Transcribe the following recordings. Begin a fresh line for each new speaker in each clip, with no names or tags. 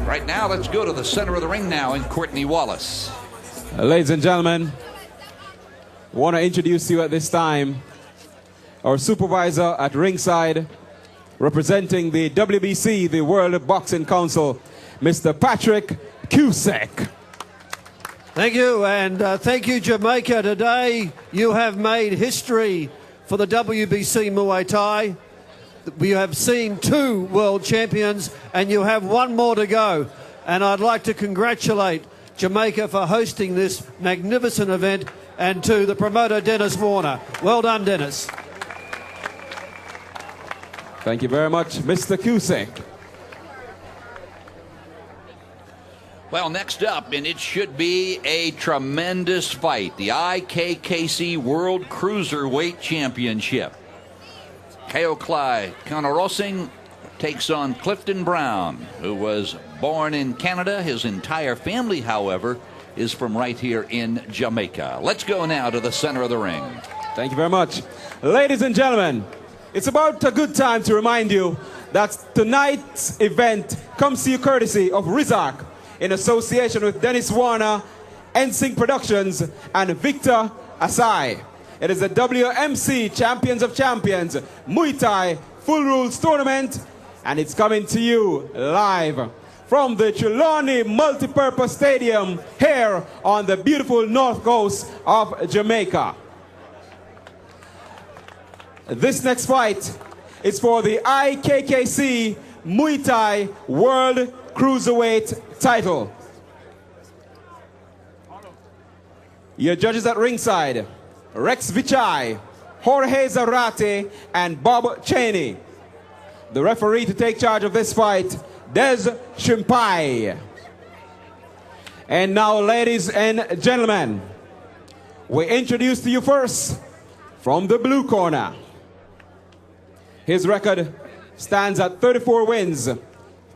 Right now, let's go to the center of the ring now in Courtney Wallace.
Ladies and gentlemen, I want to introduce you at this time our supervisor at ringside, representing the WBC, the World Boxing Council, Mr. Patrick Cusack.
Thank you, and thank you, Jamaica. Today, you have made history for the WBC Muay Thai. We have seen 2 world champions, and you have 1 more to go. And I'd like to congratulate Jamaica for hosting this magnificent event, and to the promoter, Dennis Warner. Well done, Dennis.
Thank you very much, Mr. Cusack.
Well, next up, and it should be a tremendous fight, the IKKC World Cruiserweight Championship. Kaoklai Kannorasingh takes on Clifton Brown, who was born in Canada. His entire family, however, is from right here in Jamaica. Let's go now to the center of the ring.
Thank you very much. Ladies and gentlemen, it's about a good time to remind you that tonight's event comes to you courtesy of Rizak in association with Dennis Warner, NSYNC Productions, and Victor Asai. It is the WMC Champions of Champions Muay Thai Full Rules Tournament, and it's coming to you live from the Trelawney Multipurpose Stadium here on the beautiful north coast of Jamaica. This next fight is for the IKKC Muay Thai World Cruiserweight title. Your judges at ringside: Rex Vichai, Jorge Zarate, and Bob Cheney. The referee to take charge of this fight, Des Shimpai. And now, ladies and gentlemen, we introduce to you first from the blue corner. His record stands at 34 wins.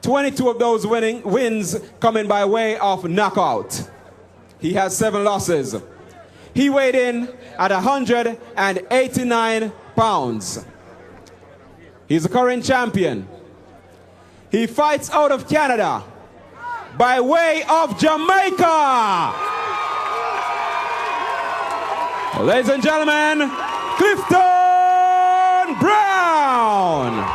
22 of those wins coming by way of knockout. He has 7 losses. He weighed in at 189 pounds. He's the current champion. He fights out of Canada by way of Jamaica. Ladies and gentlemen, Clifton Brown.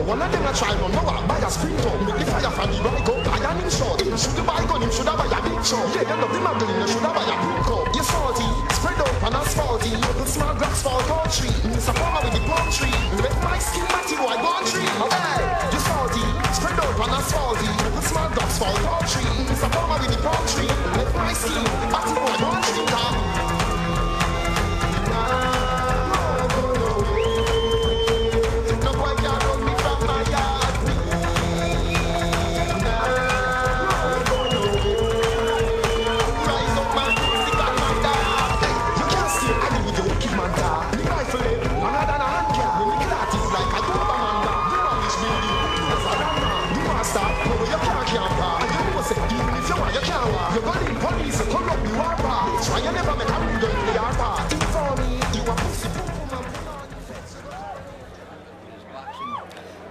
One of them a try run now buy a sprinter. Make the fire from the right go buy an insult. Him should buy gun, him should buy a big show. Yeah, you love the muggling, you should buy a big cup. You're salty, spread out and asphalty. You the small grass fall country. Miss a farmer with the palm tree. Let my skin matty boy born tree. Hey, you're salty, spread out and asphalty. You the small grass fall country. Miss a farmer with the palm tree. Let my skin matty boy born tree.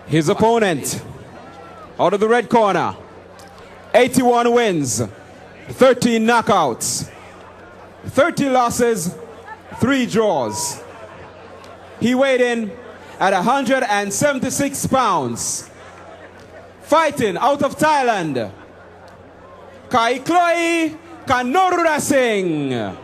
His opponent, out of the red corner, 81 wins, 13 knockouts, 30 losses, 3 draws. He weighed in at 176 pounds. Fighting out of Thailand, Kaoklai Kannorasingh.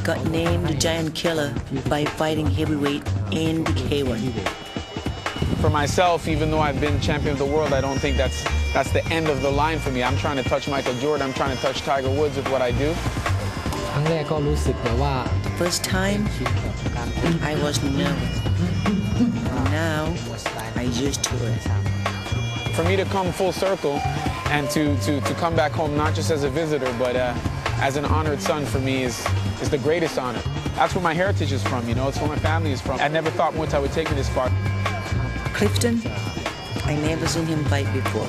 got named the Giant Killer by fighting heavyweight in the K1.
For myself, even though I've been champion of the world, I don't think that's the end of the line for me. I'm trying to touch Michael Jordan. I'm trying to touch Tiger Woods with what I do.
The first time, I was nervous. Now, I used to it.
For me to come full circle and to come back home, not just as a visitor, but as an honored son, for me is the greatest honor. That's where my heritage is from, you know, it's where my family is from. I never thought Muay Thai would take me this far.
Clifton, I never seen him fight before.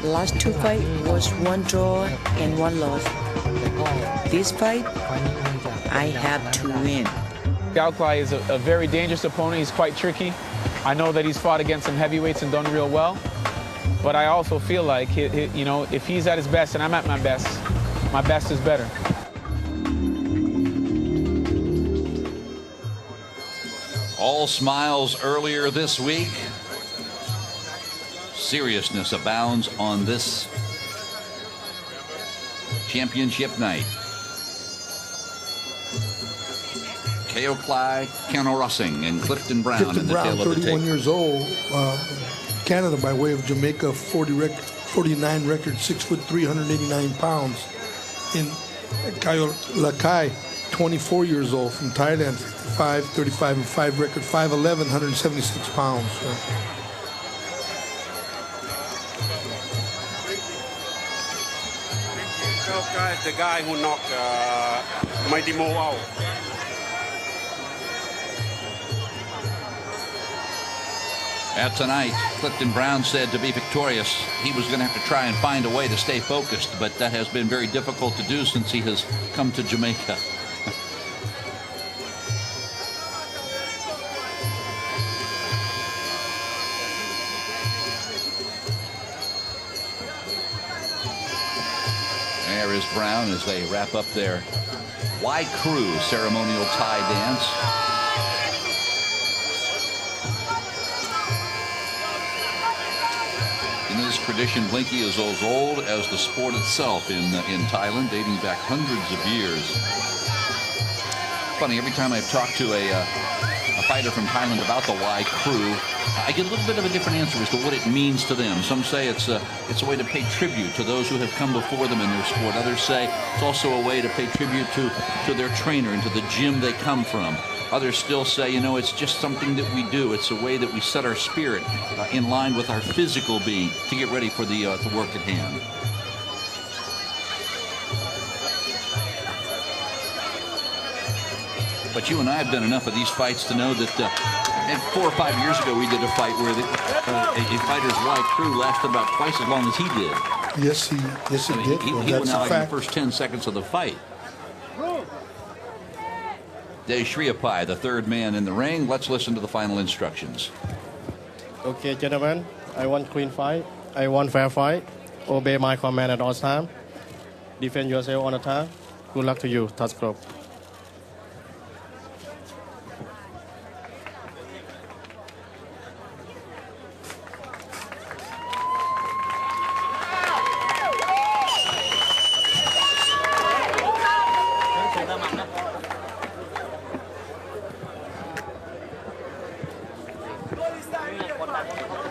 Last two fights was 1 draw and 1 loss. This fight, I have to win.
Kaoklai is a very dangerous opponent. He's quite tricky. I know that he's fought against some heavyweights and done real well. But I also feel like, you know, if he's at his best and I'm at my best is better.
All smiles earlier this week. Seriousness abounds on this championship night. Kaoklai, Kannorasingh, and Clifton Brown in the tail of the tape.
31 years old, Canada by way of Jamaica, 49 record, 6'3", 389 pounds. In Kaoklai, 24 years old, from Thailand, 55, 35 and 5 record, 5'11", 176 pounds.
Kaoklai is the guy who knocked Mighty Mo out.
Tonight, Clifton Brown said to be victorious, he was going to have to try and find a way to stay focused, but that has been very difficult to do since he has come to Jamaica. There is Brown as they wrap up their Y Crew ceremonial Thai dance. In this tradition, Blinky is as old as the sport itself in Thailand, dating back hundreds of years. Funny, every time I've talked to a fighter from Thailand about the Y Crew, I get a little bit of a different answer as to what it means to them. Some say it's a way to pay tribute to those who have come before them in their sport. Others say it's also a way to pay tribute to their trainer and to the gym they come from. Others still say, you know, it's just something that we do. It's a way that we set our spirit in line with our physical being to get ready for the work at hand. But you and I have done enough of these fights to know that 4 or 5 years ago we did a fight where a fighter's Y Crew lasted about twice as long as he did.
Yes, he did.
He went out like in the first 10 seconds of the fight. Sriapai, the third man in the ring. Let's listen to the final instructions.
Okay, gentlemen, I want clean fight. I want fair fight. Obey my command at all times. Defend yourself on the time. Good luck to you. Touch club.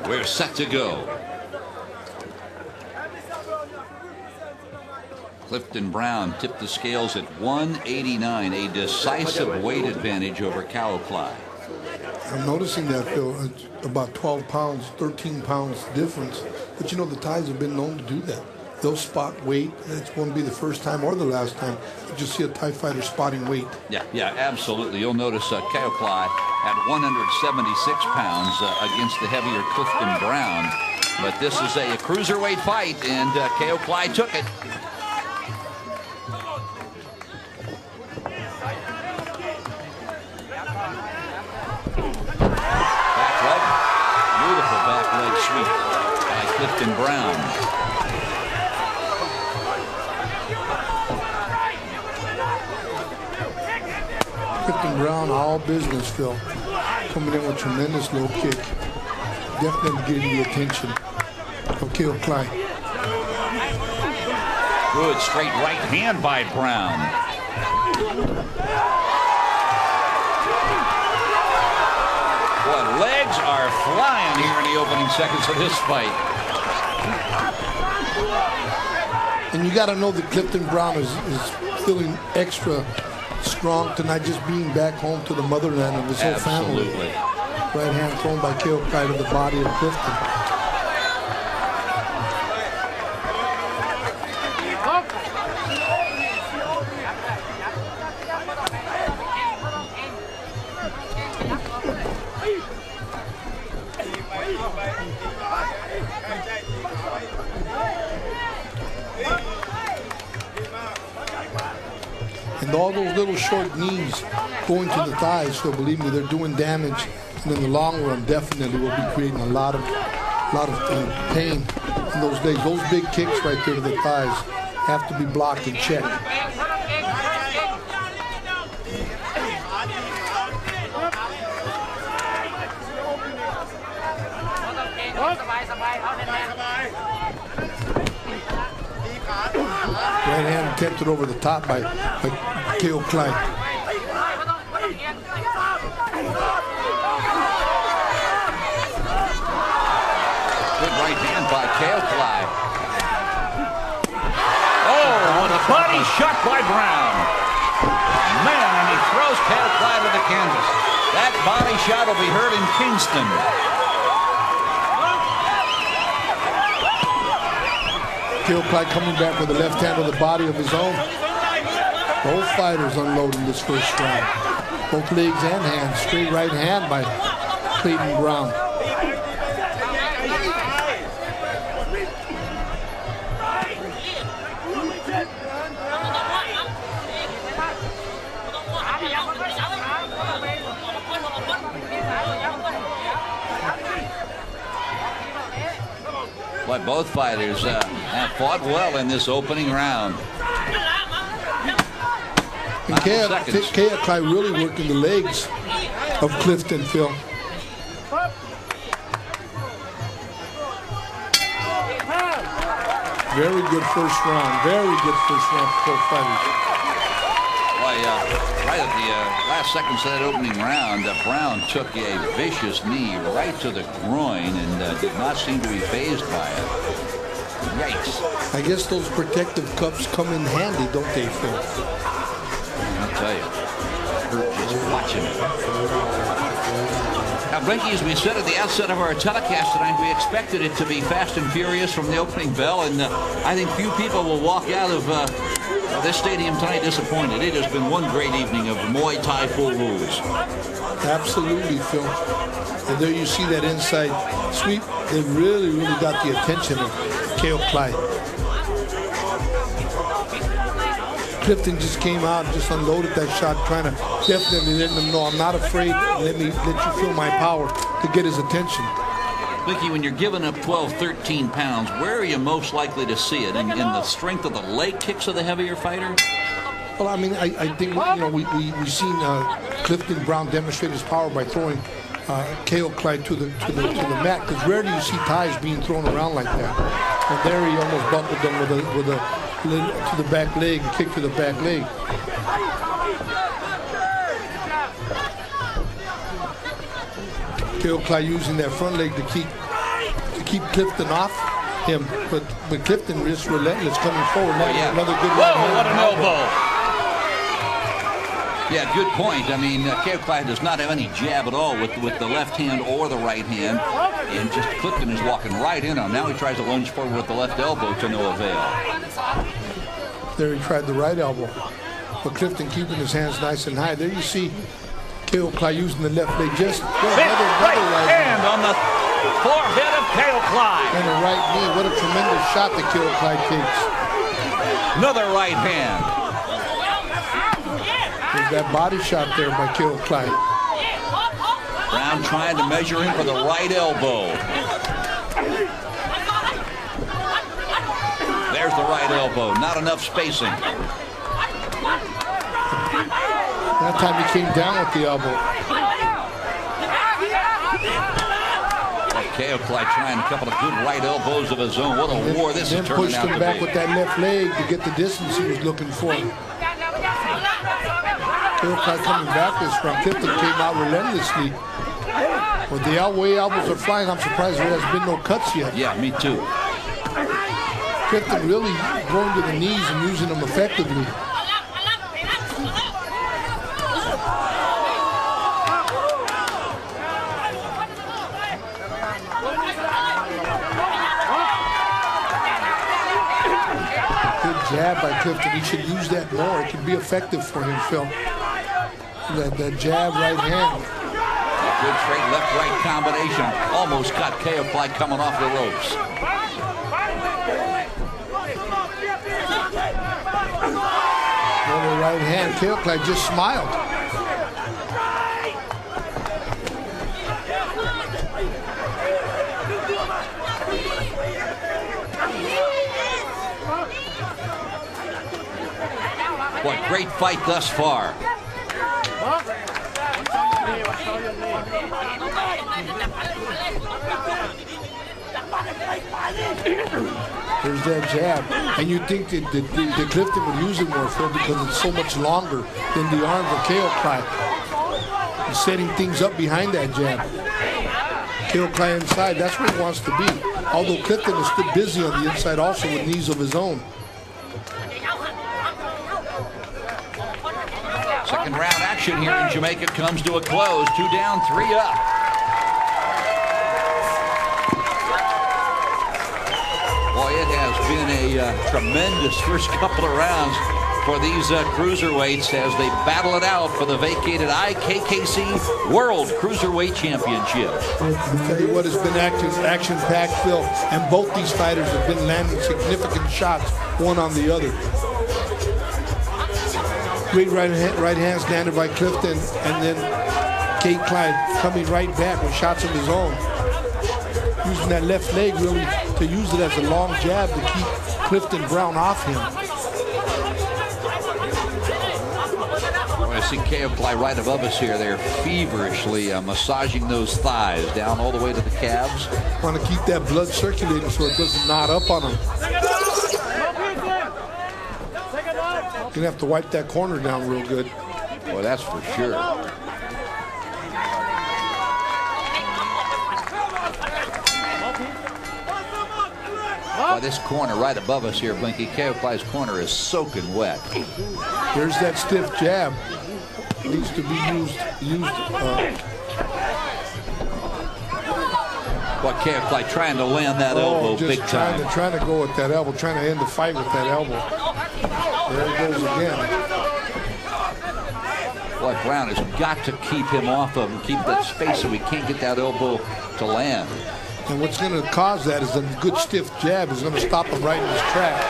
We're set to go. Clifton Brown tipped the scales at 189, a decisive weight advantage over Kaoklai.
I'm noticing that, Phil, about 12 pounds, 13 pounds difference. But you know, the Thais have been known to do that. They'll spot weight. It won't be the first time or the last time that you see a Thai fighter spotting weight.
Yeah, absolutely. You'll notice Kaoklai at 176 pounds against the heavier Clifton Brown. But this is a cruiserweight fight, and Kaoklai took it. Back leg. Beautiful back leg sweep by Clifton Brown.
Clifton Brown, all business, Phil. Coming in with tremendous low kick. Definitely getting the attention of Kaoklai.
Good straight right hand by Brown. Boy, legs are flying here in the opening seconds of this fight.
And you got to know that Clifton Brown is feeling extra strong tonight, just being back home to the motherland of his whole family. Right hand thrown by Kaoklai to the body of Clifton. And all those little short knees going to the thighs, so believe me, they're doing damage. And in the long run, definitely will be creating a lot of pain in those legs. Those big kicks right there to the thighs have to be blocked and checked. Right hand attempted over the top by Kaoklai.
Good right hand by Kaoklai. Oh, what a body shot by Brown. Man, and he throws Kaoklai to the canvas. That body shot will be heard in Kingston.
Kaoklai coming back with the left hand on the body of his own. Both fighters unloading this first round. Both legs and hands. Straight right hand by Clayton Brown.
But both fighters have fought well in this opening round.
And Kaoklai really working the legs of Clifton, Phil. Very good first round. Very good first round for both fighters.
Right at the last seconds of that opening round, Brown took a vicious knee right to the groin and did not seem to be fazed by it. Yikes.
I guess those protective cuffs come in handy, don't they, Phil?
I'll tell you, hurt just watching it. Now, Blinky, as we said at the outset of our telecast tonight, we expected it to be fast and furious from the opening bell, and I think few people will walk out of this stadium tonight disappointed. It has been one great evening of Muay Thai full rules.
Absolutely, Phil. And there you see that inside sweep. They really got the attention of Kaoklai. Clifton just came out and just unloaded that shot, trying to definitely let them know, I'm not afraid. Let you feel my power, to get his attention.
Vicky, when you're giving up 12, 13 pounds, where are you most likely to see it? In the strength of the leg kicks of the heavier fighter?
Well, I mean, I think, we've seen Clifton Brown demonstrate his power by throwing Kaoklai to the mat, because rarely you see ties being thrown around like that. And there he almost buckled them with a to the back leg, kick to the back leg. Kaoklai using that front leg to keep Clifton off him, but Clifton is relentless coming forward. Another good right hand.
What an elbow! Yeah, good point. I mean, Kaoklai does not have any jab at all with the left hand or the right hand, and just Clifton is walking right in on him. Now he tries to lunge forward with the left elbow to no avail.
There he tried the right elbow, but Clifton keeping his hands nice and high. There you see Kaoklai using the left leg, just another
right hand on the forehead of Kaoklai.
And a right knee. What a tremendous shot that Kaoklai takes.
Another right hand.
There's that body shot there by Kaoklai.
Brown trying to measure him for the right elbow. There's the right elbow. Not enough spacing.
That time he came down with the elbow.
Kaoklai trying a couple of good right elbows of his own. What a war this is turning out to be.
Then pushed him back with that left leg to get the distance he was looking for. Kaoklai coming back this round. Clifton came out relentlessly. With the way elbows are flying, I'm surprised there has been no cuts yet.
Yeah, me too.
Clifton really going to the knees and using them effectively. Jab by Clifton. He should use that more. It can be effective for him, Phil. That jab right hand.
Good straight left-right combination. Almost got Kaoklai coming off the ropes.
Another right hand. Kaoklai just smiled.
What great fight thus far.
There's that jab. And you think that Clifton would use it more, Phil, because it's so much longer than the arms of Kaoklai. He's setting things up behind that jab. Kaoklai inside, that's where he wants to be. Although Clifton is still busy on the inside also with knees of his own.
Second round action here in Jamaica comes to a close. 2 down, 3 up. Boy, it has been a tremendous first couple of rounds for these cruiserweights as they battle it out for the vacated IKKC World Cruiserweight Championship.
I'll tell you what, it's been action-packed, Phil, and both these fighters have been landing significant shots, one on the other. Great right hands landed by Clifton, and then Kaoklai coming right back with shots of his own. Using that left leg really to use it as a long jab to keep Clifton Brown off him.
I see Kaoklai right above us here. They're feverishly massaging those thighs down all the way to the calves.
Want to keep that blood circulating so it doesn't knot up on him. Gonna have to wipe that corner down real good.
Boy, that's for sure. Boy, this corner right above us here, Blinky, Kaoklai's corner is soaking wet.
There's that stiff jab. Needs to be used.
What Kaoklai trying to land that elbow big time.
Trying to go with that elbow, trying to end the fight with that elbow. There he goes again.
Boy, Brown has got to keep him off of him, keep that space so he can't get that elbow to land.
And what's going to cause that is a good stiff jab is going to stop him right in his track.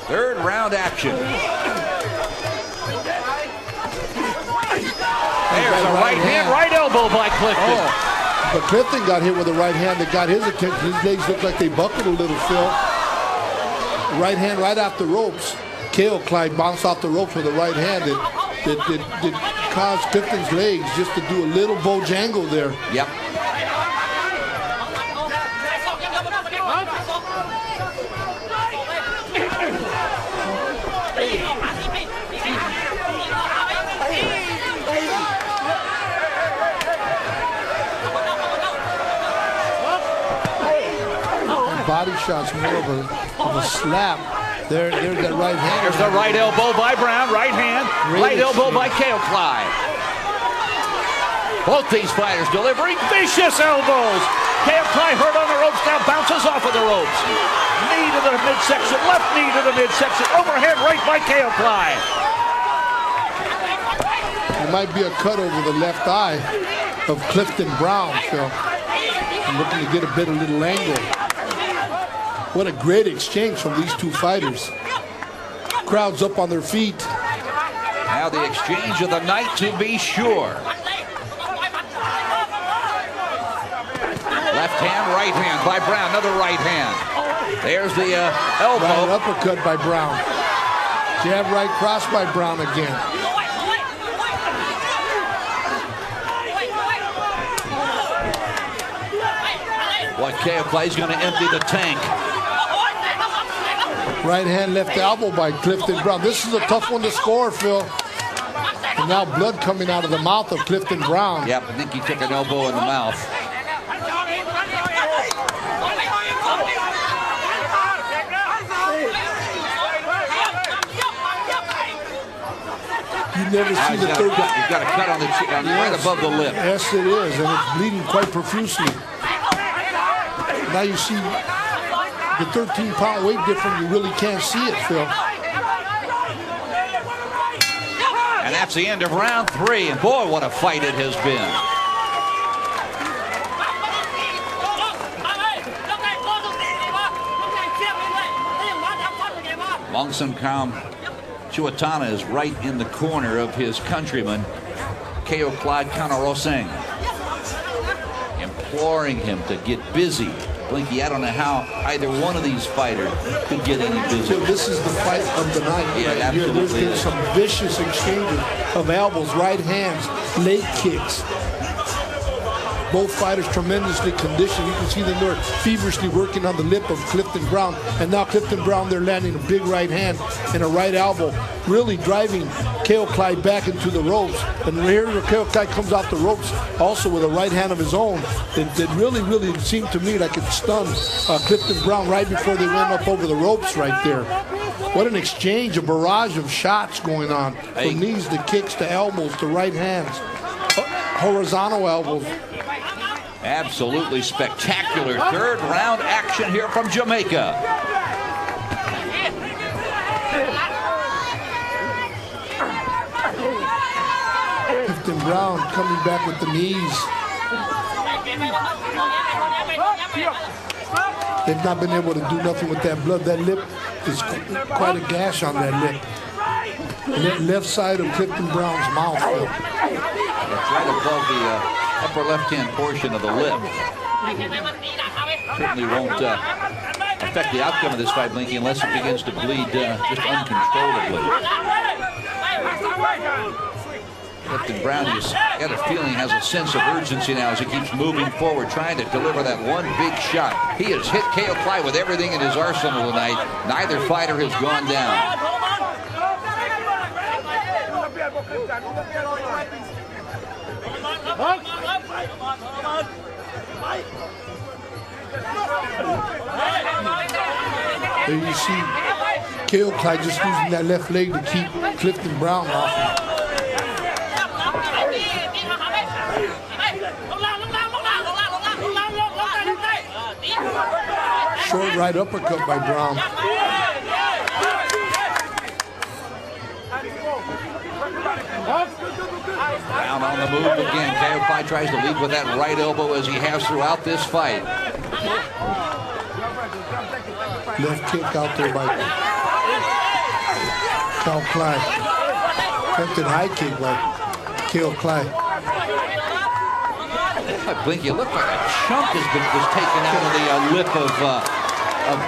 Third round action. There's a right hand, right elbow by Clifton.
Oh, but Clifton got hit with a right hand that got his attention. His legs looked like they buckled a little, Phil. Right hand right off the ropes. Kaoklai bounced off the ropes with a right hand that caused Clifton's legs just to do a little bojangle there.
Yep.
Body shots more of a slap. There's that right hand.
There's the right elbow by Brown, right hand, right elbow by Kaoklai. Both these fighters delivering vicious elbows. Kaoklai hurt on the ropes, now bounces off of the ropes. Knee to the midsection, left knee to the midsection, overhead right by Kaoklai.
There might be a cut over the left eye of Clifton Brown, Phil. I'm looking to get a little angle. What a great exchange from these two fighters. Crowds up on their feet.
Now the exchange of the night to be sure. Left hand, right hand by Brown, another right hand. There's the elbow.
Right uppercut by Brown. Jab right cross by Brown again.
Boy, Kaoklai's going to empty the tank.
Right hand, left elbow by Clifton Brown. This is a tough one to score, Phil. And now blood coming out of the mouth of Clifton Brown.
Yep, I think he took an elbow in the mouth.
You never see the third guy.
He's got a cut on the cheek, right above the lip.
Yes, it is, and it's bleeding quite profusely. Now you see the 13-pound weight difference. You really can't see it, Phil.
And that's the end of round 3. And boy, what a fight it has been. Longson Kam Chuatana is right in the corner of his countryman, Kaoklai Kannorasingh, imploring him to get busy. Blinky, I don't know how either one of these fighters could get any busier.
So this is the fight of the night.
Yeah,
right
absolutely.
There's been some vicious exchanges of elbows, right hands, leg kicks. Both fighters tremendously conditioned. You can see them there feverishly working on the lip of Clifton Brown. And now Clifton Brown, they're landing a big right hand and a right elbow, really driving Kaoklai back into the ropes. And here Kaoklai comes out the ropes also with a right hand of his own that really seemed to me like it stunned Clifton Brown right before they went up over the ropes right there. What an exchange, a barrage of shots going on. From knees to kicks to elbows to right hands, horizontal elbows.
Absolutely spectacular third round action here from Jamaica.
Clifton Brown coming back with the knees. They've not been able to do nothing with that blood. That lip is quite a gash on that lip. And that left side of Clifton Brown's mouth.
It's right above the upper left-hand portion of the lip. Certainly won't affect the outcome of this fight, Blinky, unless it begins to bleed just uncontrollably. Clifton Brown, you got a feeling, has a sense of urgency now as he keeps moving forward, trying to deliver that one big shot. He has hit Kaoklai with everything in his arsenal tonight. Neither fighter has gone down.
There you see Kaoklai just using that left leg to keep Clifton Brown off him. Short right uppercut by Brown.
Brown on the move again. Kaoklai tries to lead with that right elbow as he has throughout this fight.
Left kick out there by Kaoklai. Attempted high kick by Kaoklai.
Blinky, it looked like a chunk was taken out of the lip of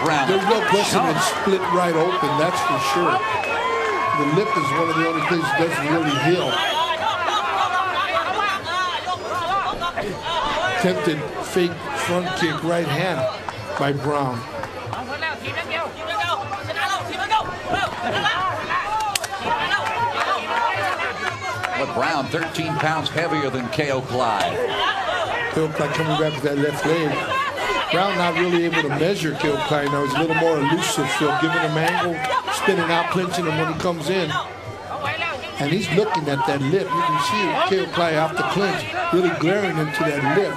Brown.
There's no question it's split right open, that's for sure. The lip is one of the only things that doesn't really heal. Attempted fake front kick right hand by Brown.
But Brown, 13 pounds heavier than Kaoklai.
Kaoklai coming back with that left leg. Brown not really able to measure Kaoklai now. He's a little more elusive, Phil, giving him angle, spinning out, clinching him when he comes in. And he's looking at that lip. You can see Kaoklai off the clinch, really glaring into that lip.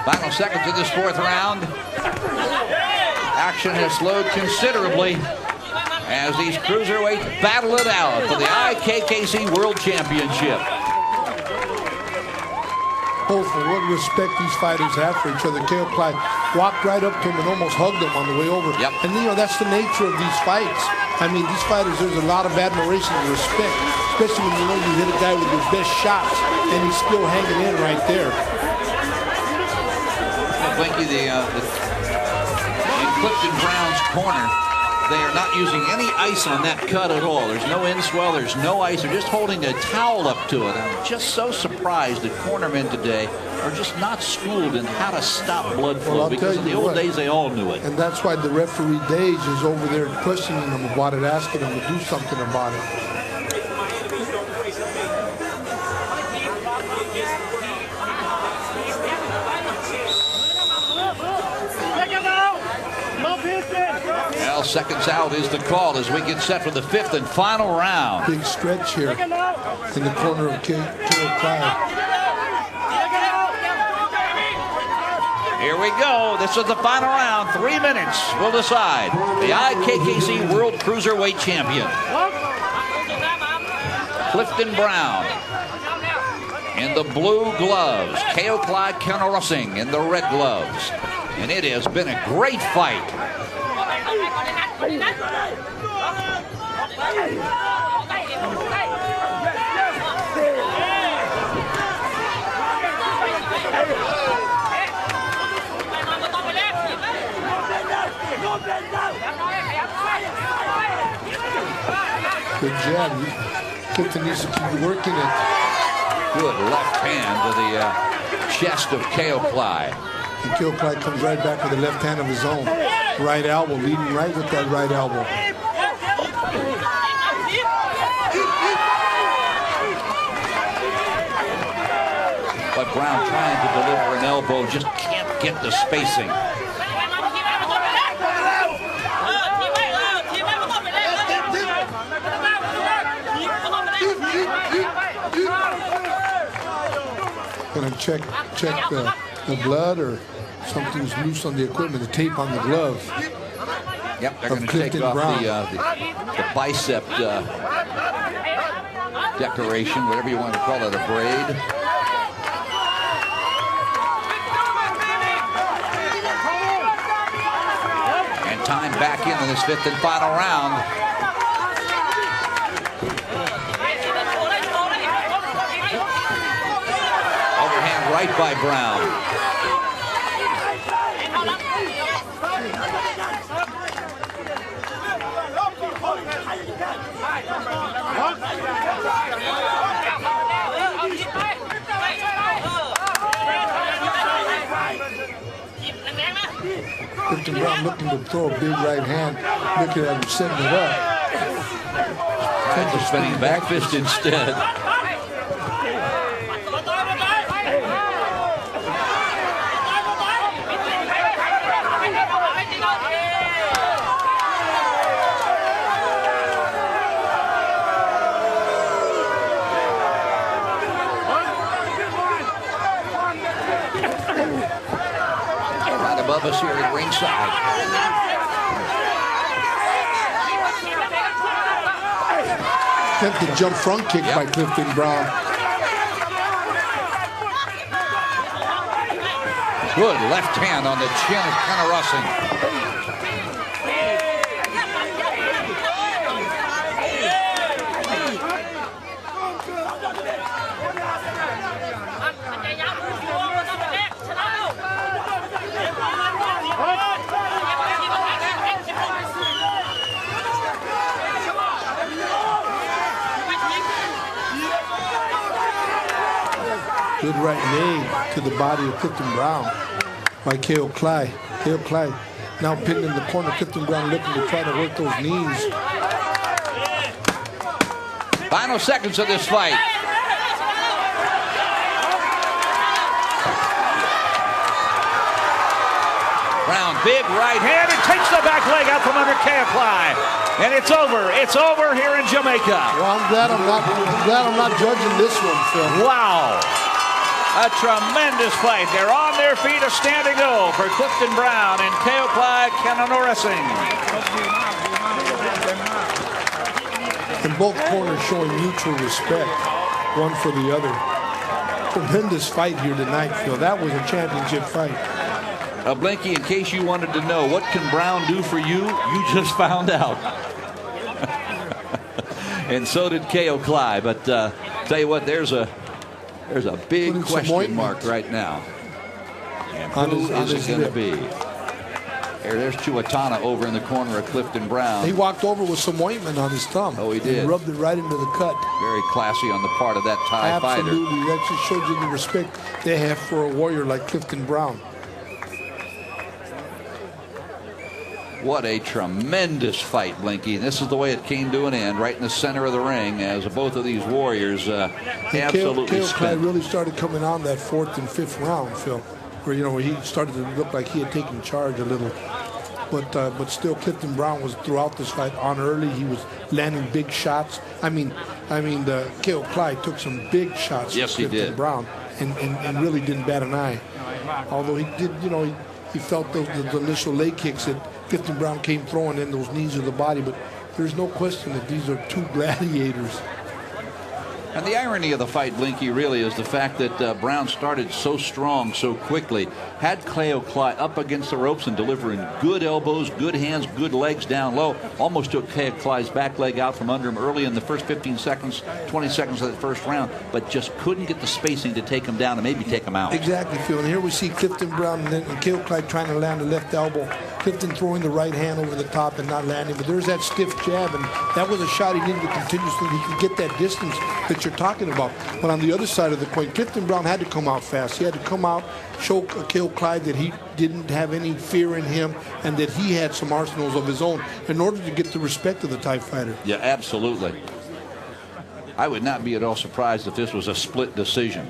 Final seconds of this fourth round. Action has slowed considerably as these cruiserweights battle it out for the IKKC World Championship.
Both for what respect these fighters have for each other. Kaoklai walked right up to him and almost hugged him on the way over.
Yep.
And, you know, that's the nature of these fights. I mean, these fighters, there's a lot of admiration and respect especially when you know you hit a guy with his best shots and he's still hanging in right there.
Blinky, in Clifton Brown's corner, they are not using any ice on that cut at all. There's no in-swell, there's no ice. They're just holding a towel up to it. I'm just so surprised that cornermen today are just not schooled in how to stop blood flow, because in the old days they all knew it.
And that's why the referee Dage is over there questioning them about it, asking them to do something about it.
Well, seconds out is the call as we get set for the 5th and final round.
Big stretch here in the corner of Kaoklai.
Here we go. This is the final round. 3 minutes will decide the IKKC World Cruiserweight Champion. Clifton Brown in the blue gloves. Kaoklai Kannorasingh in the red gloves. And it has been a great fight.
Good jab. Clifton needs to keep working it.
Good left hand to the chest of Kaoklai.
And Kaoklai comes right back with a left hand of his own. Right elbow, leading right with that right elbow.
But Brown trying to deliver an elbow, just can't get the spacing.
Gonna check the blood or something's loose on the equipment, the tape on the glove.
Yep, they're going to take off the bicep decoration, whatever you want to call it, a braid. And time back in this 5th and final round. Overhand right by Brown.
Clifton Brown looking to throw a big right hand, looking at him setting it up.
Tried to spinning back fist instead. Above us here at ringside.
Attempted jump front kick by Clifton Brown.
Good left hand on the chin of Kannorasingh.
Good right knee to the body of Clifton Brown by Kaoklai. Kaoklai now pinned in the corner. Clifton Brown looking to try to work those knees.
Final seconds of this fight. Brown, big right hand, and takes the back leg out from under Kaoklai. And it's over. It's over here in Jamaica.
Well, I'm glad I'm not judging this one, Phil.
Wow. A tremendous fight. They're on their feet, a standing O for Clifton Brown and Kaoklai Kannorasingh.
And both corners showing mutual respect, one for the other. Tremendous fight here tonight, Phil. That was a championship fight.
Blinky, in case you wanted to know, what can Brown do for you? You just found out. and so did Kaoklai. But tell you what, there's a big question mark right now. And who is it going to be? There's Chuatana over in the corner of Clifton Brown.
He walked over with some ointment on his thumb.
Oh, he did.
And rubbed it right into the cut.
Very classy on the part of that Thai fighter.
Absolutely. That just shows you the respect they have for a warrior like Clifton Brown.
What a tremendous fight, Blinky. This is the way it came to an end, right in the center of the ring, as both of these warriors absolutely
Kaoklai really started coming on that 4th and 5th round, Phil, where he started to look like he had taken charge a little. But still, Clifton Brown was throughout this fight on early. He was landing big shots. I mean, Kaoklai took some big shots.
Yes,
to Clifton Brown, and really didn't bat an eye. Although he did, he felt the initial leg kicks that Clifton Brown came throwing in those knees of the body. But there's no question that these are two gladiators.
And the irony of the fight, Blinky, really is the fact that Brown started so strong so quickly, had Kaoklai up against the ropes and delivering good elbows, good hands, good legs down low, almost took Kaoklai's back leg out from under him early in the first 15 seconds, 20 seconds of that first round, but just couldn't get the spacing to take him down and maybe take him out.
Exactly, Phil. And here we see Clifton Brown and Kaoklai trying to land the left elbow. Clifton throwing the right hand over the top and not landing. But there's that stiff jab, and that was a shot he needed to continuously. He could get that distance that you're talking about. But on the other side of the coin, Clifton Brown had to come out fast. He had to come out, show Kaoklai that he didn't have any fear in him and that he had some arsenals of his own in order to get the respect of the Thai fighter.
Yeah, absolutely. I would not be at all surprised if this was a split decision.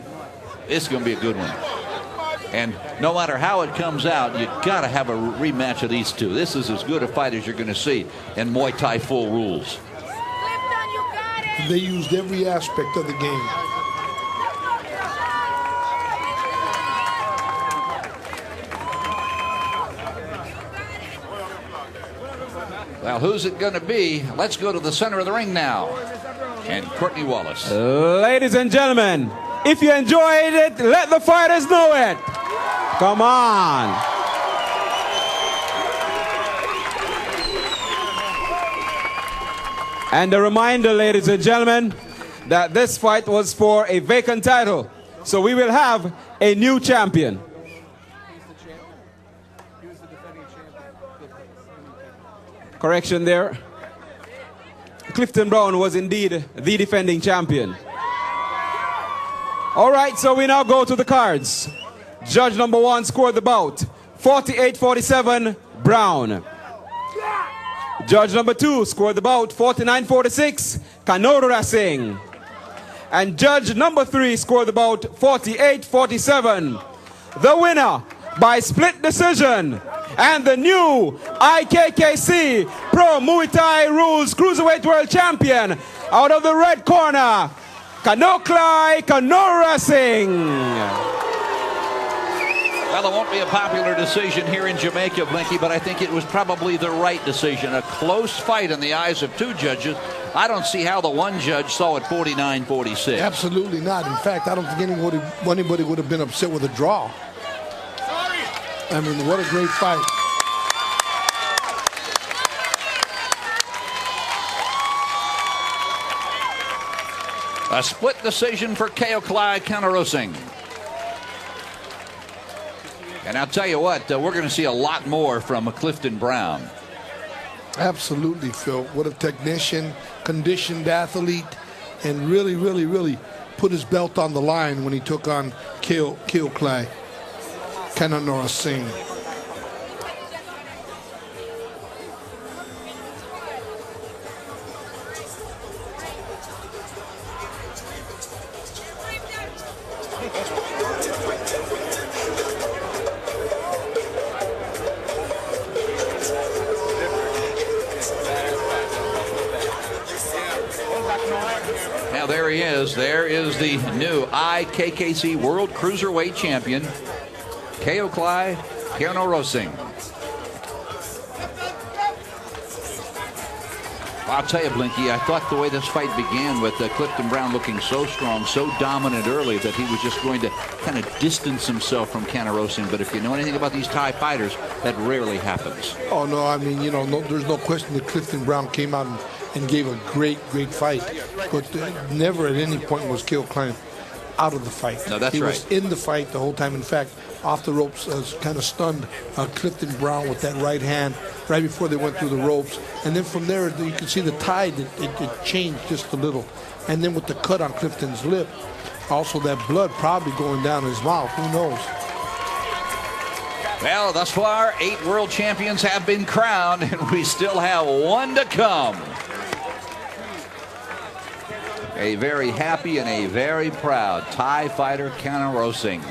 It's going to be a good one. And no matter how it comes out, you got to have a rematch of these two. This is as good a fight as you're going to see in Muay Thai full rules.
They used every aspect of the game.
Well, who's it going to be? Let's go to the center of the ring now. And Courtney Wallace.
Ladies and gentlemen, if you enjoyed it, let the fighters know it. Come on. And a reminder, ladies and gentlemen, that this fight was for a vacant title. So we will have a new champion. Correction there. Clifton Brown was indeed the defending champion. All right, so we now go to the cards. Judge number 1 scored the bout, 48-47, Brown. Judge number 2 scored the bout, 49-46, Kannorasingh. And judge number 3 scored the bout, 48-47. The winner by split decision and the new IKKC Pro Muay Thai Rules Cruiserweight World Champion out of the red corner, Kaoklai Kannorasingh.
Well, it won't be a popular decision here in Jamaica, Blinky, but I think it was probably the right decision. A close fight in the eyes of two judges. I don't see how the one judge saw it 49-46.
Absolutely not. In fact, I don't think anybody would have been upset with a draw. I mean, what a great fight.
A split decision for Kaoklai Kannorasingh. And I'll tell you what, we're going to see a lot more from Clifton Brown.
Absolutely, Phil. What a technician, conditioned athlete, and really, really, really put his belt on the line when he took on Kaoklai Kannorasingh.
Now there he is. There is the new IKKC World Cruiserweight Champion, Kaoklai Kannorasingh. I'll tell you, Blinky, I thought the way this fight began with Clifton Brown looking so strong, so dominant early, that he was just going to kind of distance himself from Kannorasingh. But if you know anything about these Thai fighters, that rarely happens.
Oh, no, I mean, there's no question that Clifton Brown came out and gave a great fight. But never at any point was Kaoklai out of the fight.
No, that's
he
right.
was in the fight the whole time. In fact, off the ropes, kind of stunned Clifton Brown with that right hand right before they went through the ropes. And then from there, you can see the tide, it changed just a little. And then with the cut on Clifton's lip, also that blood probably going down his mouth. Who knows?
Well, thus far, 8 world champions have been crowned, and we still have 1 to come. A very happy and a very proud Thai fighter, Kannorasingh.